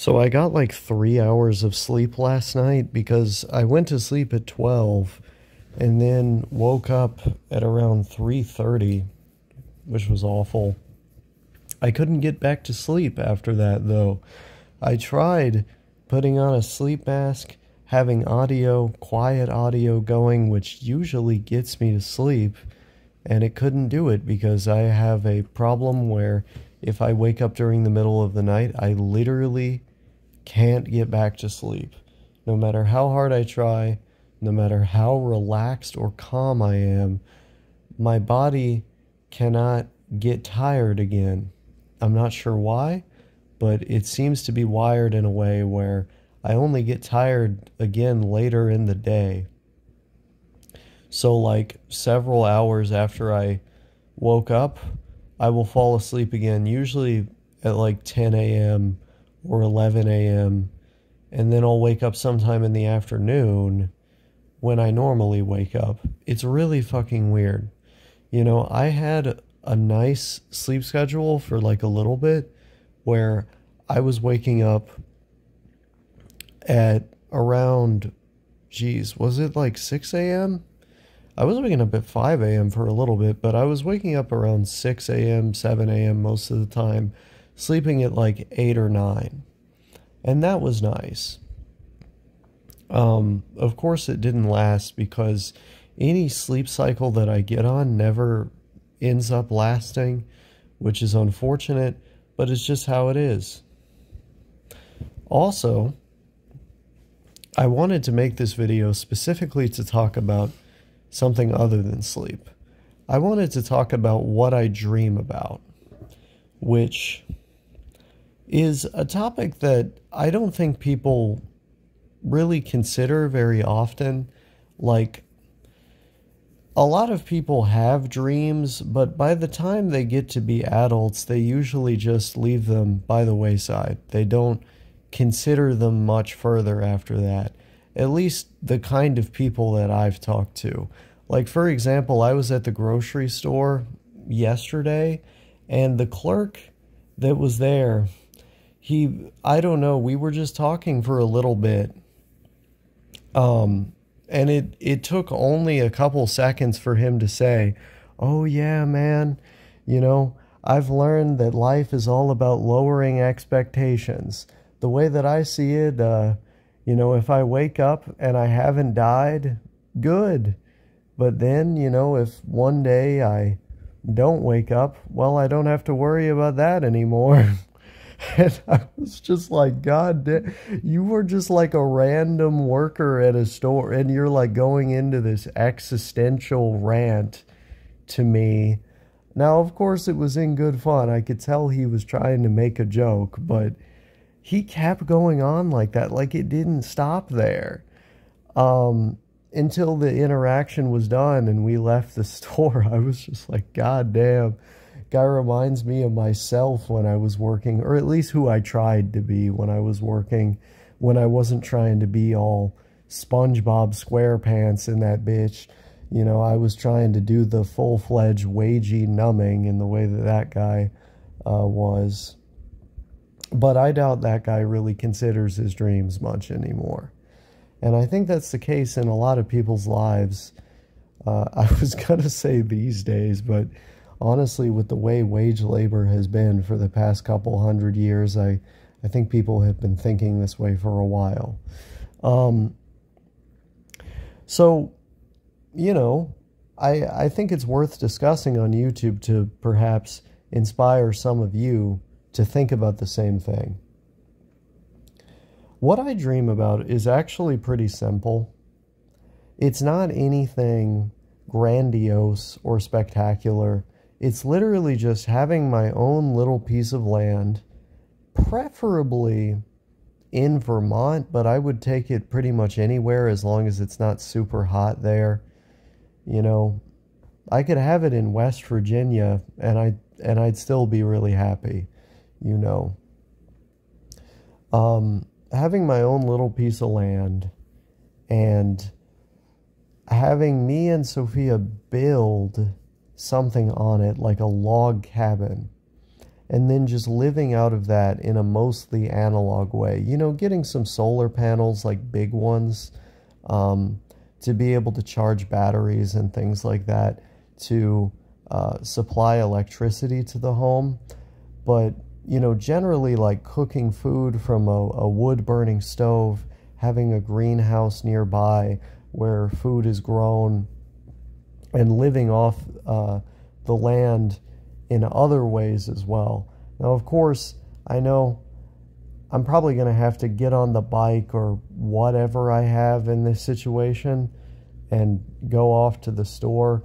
So I got like 3 hours of sleep last night because I went to sleep at 12 and then woke up at around 3:30, which was awful. I couldn't get back to sleep after that though. I tried putting on a sleep mask, having audio, quiet audio going, which usually gets me to sleep, and it couldn't do it because I have a problem where if I wake up during the middle of the night, I literally can't get back to sleep. No matter how hard I try, no matter how relaxed or calm I am, my body cannot get tired again. I'm not sure why, but it seems to be wired in a way where I only get tired again later in the day. So, like several hours after I woke up, I will fall asleep again, usually at like 10 a.m. or 11 a.m., and then I'll wake up sometime in the afternoon when I normally wake up. It's really fucking weird. I had a nice sleep schedule for like a little bit where I was waking up at around, geez, was it like 6 a.m.? I was waking up at 5 a.m. for a little bit, but I was waking up around 6 a.m., 7 a.m. most of the time, sleeping at like 8 or 9. And that was nice. Of course, it didn't last because any sleep cycle that I get on never ends up lasting, which is unfortunate, but it's just how it is. Also, I wanted to make this video specifically to talk about something other than sleep. I wanted to talk about what I dream about, which is a topic that I don't think people really consider very often. Like, a lot of people have dreams, but by the time they get to be adults, they usually just leave them by the wayside. They don't consider them much further after that. At least the kind of people that I've talked to. Like, for example, I was at the grocery store yesterday, and the clerk that was there, I don't know, we were just talking for a little bit. And it took only a couple seconds for him to say, "Oh yeah, man, I've learned that life is all about lowering expectations. The way that I see it, if I wake up and I haven't died, good. But then, if one day I don't wake up, well, I don't have to worry about that anymore." And I was just like, God damn, you were just like a random worker at a store, and you're like going into this existential rant to me. Now, of course, it was in good fun. I could tell he was trying to make a joke, but he kept going on like that, like it didn't stop there. Until the interaction was done and we left the store. I was just like, God damn. Guy reminds me of myself when I was working, or at least who I tried to be when I was working, when I wasn't trying to be all SpongeBob SquarePants in that bitch. I was trying to do the full-fledged wagey numbing in the way that guy was. But I doubt that guy really considers his dreams much anymore. And I think that's the case in a lot of people's lives. I was going to say these days, but honestly, with the way wage labor has been for the past couple 100 years, I think people have been thinking this way for a while. So, I think it's worth discussing on YouTube to perhaps inspire some of you to think about the same thing. What I dream about is actually pretty simple. It's not anything grandiose or spectacular. It's literally just having my own little piece of land, preferably in Vermont, but I would take it pretty much anywhere as long as it's not super hot there. I could have it in West Virginia and I'd still be really happy, having my own little piece of land and having me and Sophia build something on it, like a log cabin, and then just living out of that in a mostly analog way. You know, getting some solar panels, like big ones, to be able to charge batteries and things like that to supply electricity to the home. But, you know, generally like cooking food from a wood-burning stove, having a greenhouse nearby where food is grown, and living off the land in other ways as well. Now, of course, I know I'm probably going to have to get on the bike or whatever I have in this situation and go off to the store.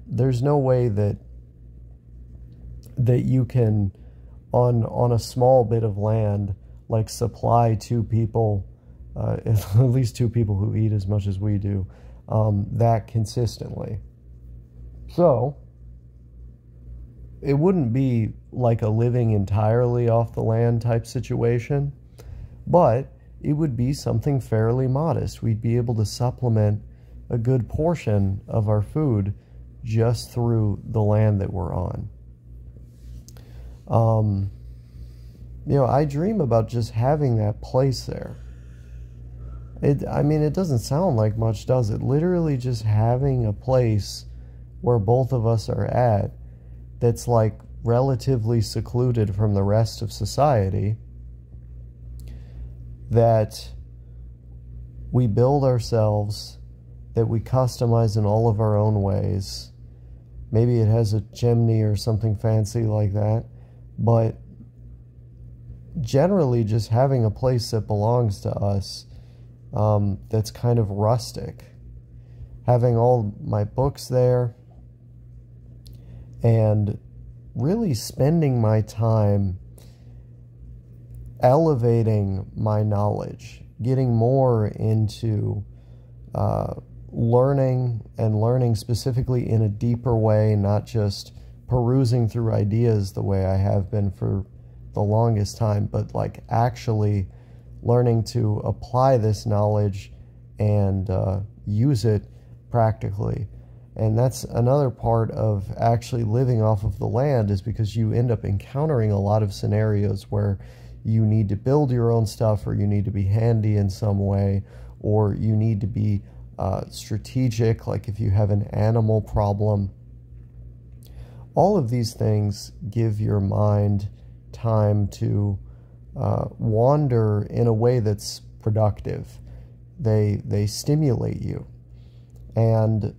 There's no way that you can, on a small bit of land, like supply two people, at least two people who eat as much as we do, that consistently. So it wouldn't be like a living entirely off the land type situation, but it would be something fairly modest. We'd be able to supplement a good portion of our food just through the land that we're on. You know, I dream about just having that place there. I mean, it doesn't sound like much, does it? Literally just having a place where both of us are at that's like relatively secluded from the rest of society, that we build ourselves, that we customize in all of our own ways. Maybe it has a chimney or something fancy like that, but generally just having a place that belongs to us, that's kind of rustic. Having all my books there, and really spending my time elevating my knowledge, getting more into learning specifically in a deeper way, not just perusing through ideas the way I have been for the longest time, but like actually learning to apply this knowledge and use it practically. And that's another part of actually living off of the land, is because you end up encountering a lot of scenarios where you need to build your own stuff, or you need to be handy in some way, or you need to be strategic, like if you have an animal problem. All of these things give your mind time to wander in a way that's productive. They stimulate you. And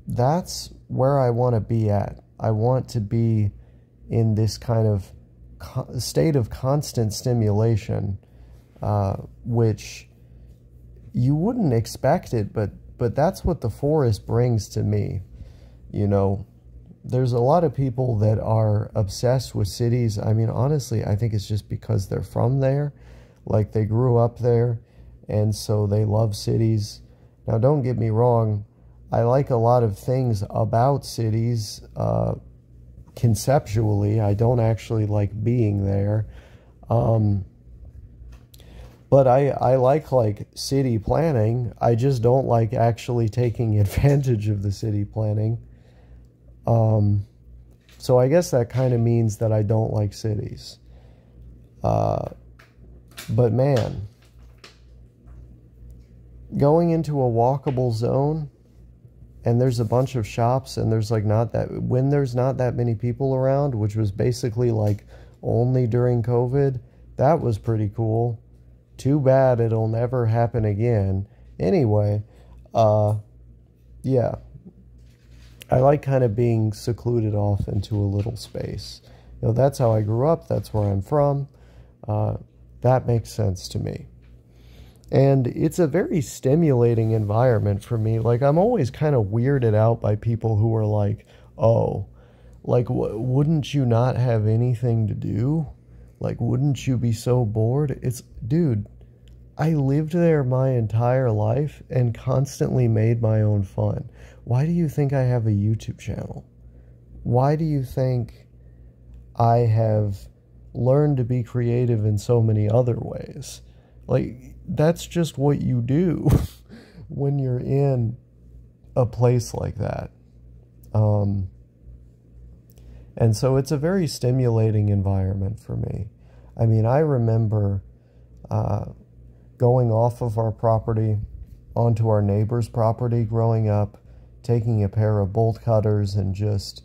that's where I want to be at. I want to be in this kind of state of constant stimulation, which you wouldn't expect it, but that's what the forest brings to me. You know, there's a lot of people that are obsessed with cities. I mean, honestly, I think it's just because they're from there. Like, they grew up there, and so they love cities. Now, don't get me wrong. I like a lot of things about cities, conceptually. I don't actually like being there. But I like city planning. I just don't like actually taking advantage of the city planning. So I guess that kind of means that I don't like cities. But man, going into a walkable zone, and there's a bunch of shops, and there's like when there's not that many people around, which was basically like only during COVID, that was pretty cool. Too bad it'll never happen again. Anyway, yeah. I like kind of being secluded off into a little space. You know, that's how I grew up. That's where I'm from. That makes sense to me. And it's a very stimulating environment for me. Like, I'm always kind of weirded out by people who are like, oh, like, wouldn't you not have anything to do? Like, wouldn't you be so bored? It's, dude, I lived there my entire life and constantly made my own fun. Why do you think I have a YouTube channel? Why do you think I have learned to be creative in so many other ways? Like, that's just what you do when you're in a place like that. And so it's a very stimulating environment for me. I mean, I remember going off of our property onto our neighbor's property growing up, taking a pair of bolt cutters and just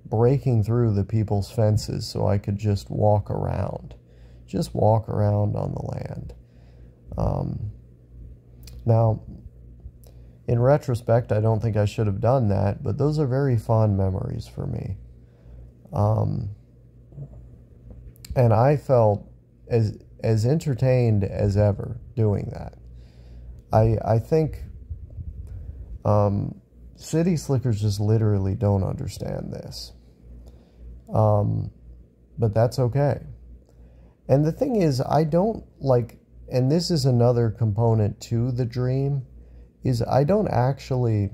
breaking through the people's fences so I could just walk around on the land. Now, in retrospect, I don't think I should have done that, but those are very fond memories for me. And I felt as entertained as ever doing that. I think city slickers just literally don't understand this. But that's okay. And the thing is, I don't like, and this is another component to the dream, is I don't actually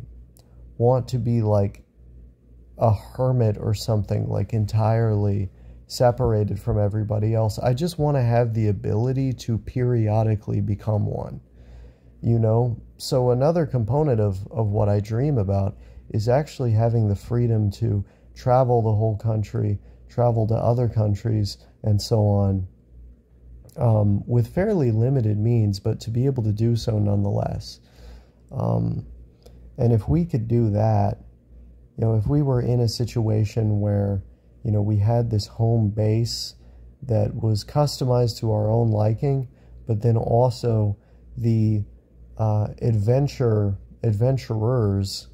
want to be like a hermit or something, like entirely separated from everybody else. I just want to have the ability to periodically become one, you know? So another component of what I dream about is actually having the freedom to travel the whole country, travel to other countries, and so on, with fairly limited means, but to be able to do so nonetheless. And if we could do that, you know, if we were in a situation where, you know, we had this home base that was customized to our own liking, but then also the adventurers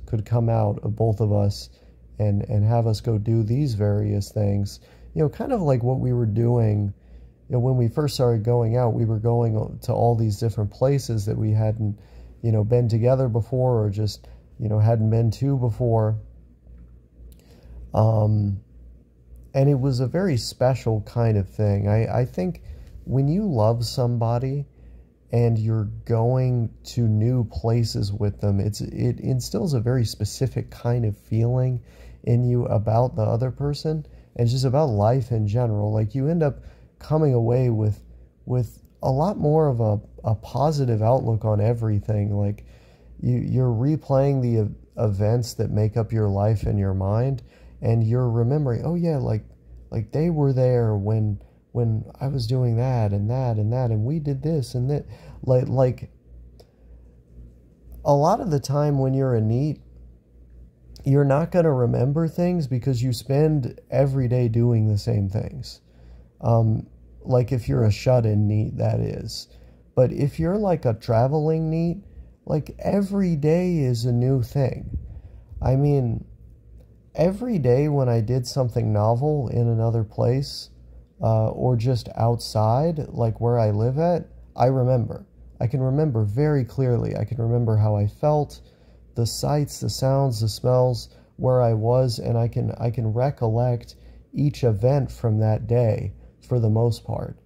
could come out of both of us and have us go do these various things, you know, kind of like what we were doing. You know, when we first started going out, we were going to all these different places that we hadn't, you know, been together before, or just, you know, hadn't been to before. And it was a very special kind of thing. I think when you love somebody and you're going to new places with them, it instills a very specific kind of feeling in you about the other person, and just about life in general. Like, you end up coming away with a lot more of a positive outlook on everything. Like, you're replaying the events that make up your life in your mind, and you're remembering, oh yeah, like they were there when I was doing that and that and that, and we did this and that. Like a lot of the time when you're a NEET, you're not going to remember things because you spend every day doing the same things. Like if you're a shut-in NEET, that is. But if you're like a traveling NEET, like every day is a new thing. I mean, every day when I did something novel in another place, or just outside, like where I live at, I remember. I can remember very clearly. I can remember how I felt, the sights, the sounds, the smells, where I was, and I can recollect each event from that day for the most part.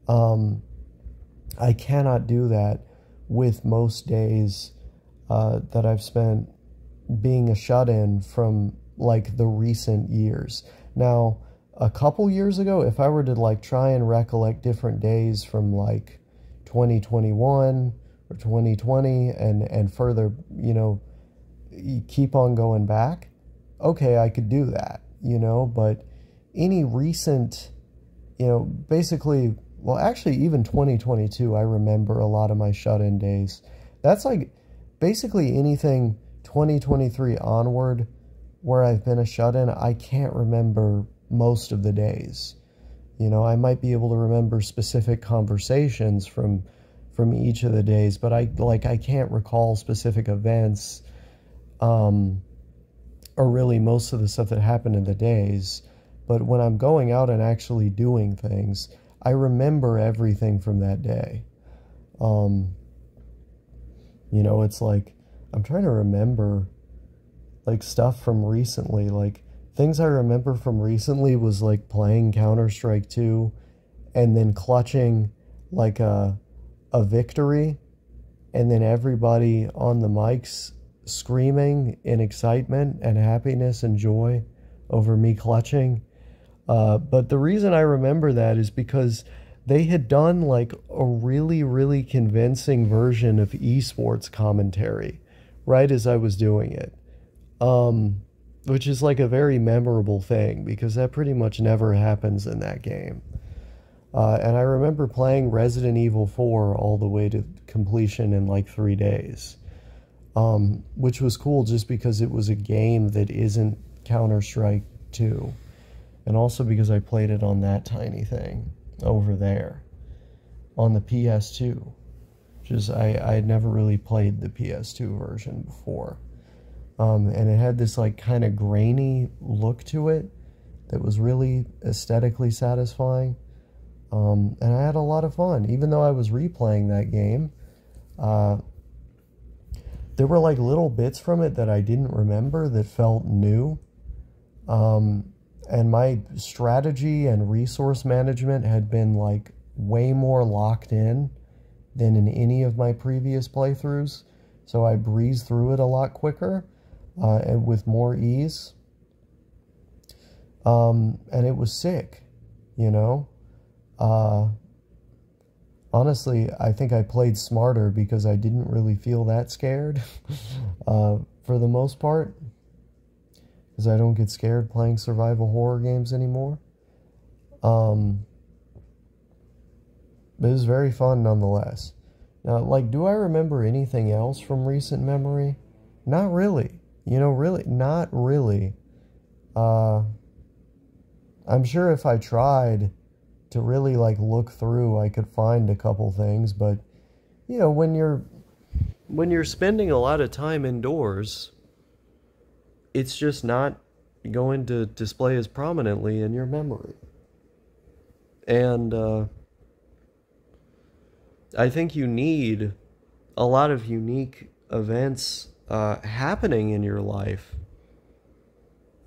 I cannot do that with most days that I've spent being a shut-in from like the recent years. Now, a couple years ago, if I were to like try and recollect different days from like 2021 or 2020 and further, you know, keep on going back, okay, I could do that, you know. But any recent, you know, basically, well, actually even 2022, I remember a lot of my shut-in days. That's like basically anything 2023 onward where I've been a shut-in, I can't remember most of the days. You know, I might be able to remember specific conversations from each of the days, but I can't recall specific events, or really most of the stuff that happened in the days. But when I'm going out and actually doing things, I remember everything from that day. You know, it's like, I'm trying to remember like stuff from recently. Like, things I remember from recently was like playing Counter-Strike 2 and then clutching like a victory, and then everybody on the mics screaming in excitement and happiness and joy over me clutching. But the reason I remember that is because they had done like a really, really convincing version of esports commentary right as I was doing it. which is like a very memorable thing because that pretty much never happens in that game. And I remember playing Resident Evil 4 all the way to completion in like 3 days, which was cool just because it was a game that isn't Counter-Strike 2, and also because I played it on that tiny thing over there on the PS2, which is I had never really played the PS2 version before. And it had this like kind of grainy look to it that was really aesthetically satisfying. And I had a lot of fun, even though I was replaying that game. There were like little bits from it that I didn't remember that felt new. And my strategy and resource management had been like way more locked in than in any of my previous playthroughs. So I breezed through it a lot quicker. And with more ease. And it was sick, you know? Honestly, I think I played smarter because I didn't really feel that scared for the most part. Because I don't get scared playing survival horror games anymore. But it was very fun nonetheless. Now, like, do I remember anything else from recent memory? Not really. You know, really, not really. I'm sure if I tried to really, like, look through, I could find a couple things, but, you know, when you're spending a lot of time indoors, it's just not going to display as prominently in your memory. And, I think you need a lot of unique events happening in your life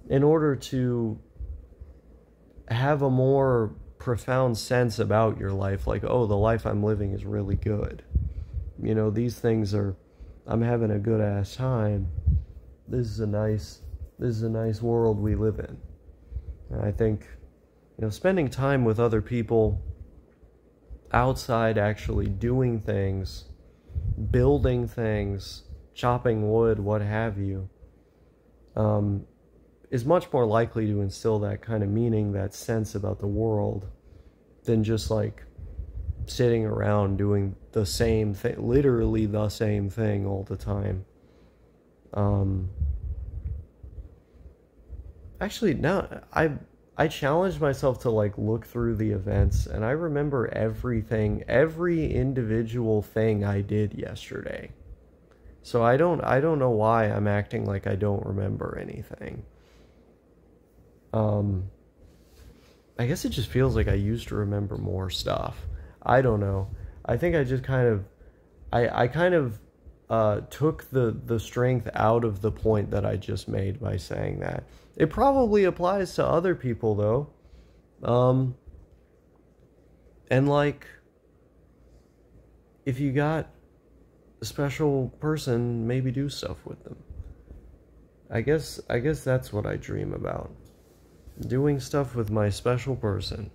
in order to have a more profound sense about your life, like, oh, the life I'm living is really good. You know, these things are, I'm having a good ass time. This is a nice world we live in. And I think, you know, spending time with other people outside, actually doing things, building things, chopping wood, what have you, is much more likely to instill that kind of meaning, that sense about the world, than just like sitting around doing the same thing, literally the same thing all the time. Actually, now I challenged myself to like look through the events, and I remember everything, every individual thing I did yesterday. So I don't know why I'm acting like I don't remember anything. I guess it just feels like I used to remember more stuff. I don't know. I think I just kind of, I kind of took the strength out of the point that I just made by saying that. It probably applies to other people though. And like, if you got a special person, maybe do stuff with them. I guess that's what I dream about. Doing stuff with my special person.